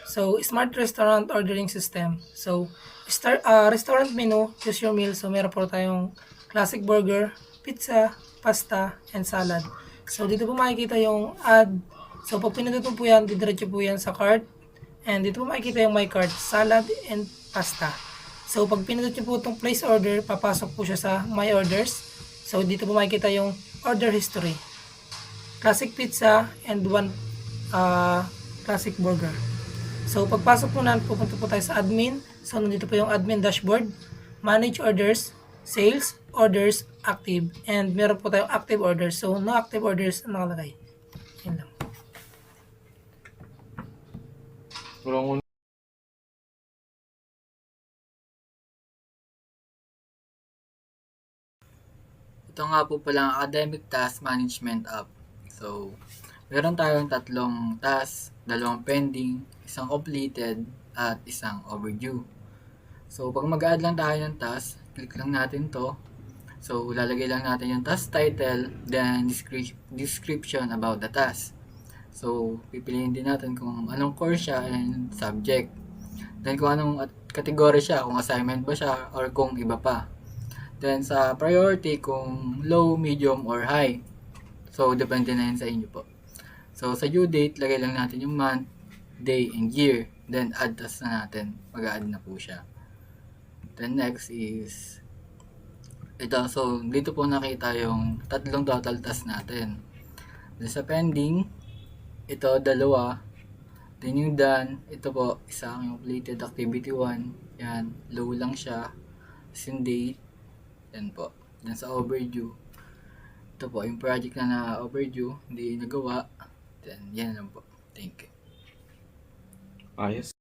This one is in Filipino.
So, smart restaurant ordering system. So, restaurant menu, choose your meal. So, meron po tayong classic burger, pizza, pasta, and salad. So, dito po makikita yung add. So, pag pinindot mo po yan, didiretso po yan sa cart. And dito po makikita yung my cart, salad and pasta. So, pag pinindot nyo po itong place order, papasok po siya sa my orders. So, dito po makikita yung order history. Classic pizza and one classic burger. So, pagpasok po na, pupunta po tayo sa admin. So, nandito po yung admin dashboard, manage orders, sales, orders, active, and meron po tayong active orders. So, no active orders ang nakalagay. Yun lang. Ito nga po pala ang Academic Task Management app. So, meron tayong tatlong task, dalawang pending, isang completed, at isang overdue. So, pag mag-add lang tayo ng task, click lang natin to. So, lalagay lang natin yung task title, then description about the task. So, pipiliin din natin kung anong course siya and subject. Then, kung anong category siya, kung assignment ba siya, or kung iba pa. Then, sa priority, kung low, medium, or high. So, depende na yun sa inyo po. So, sa due date, lagay lang natin yung month, day, and year. Then, add task na natin. Mag-add na po siya. Then, next is ito. So, dito po nakita yung tatlong total task natin. Then, sa pending, ito, dalawa. Then, yung done, ito po, isang completed activity 1. Yan, low lang siya. As in date. Yan po. Then, sa overdue, ito po, yung project na overdue, hindi nagawa. Then, yan lang po. Thank you. Ayos.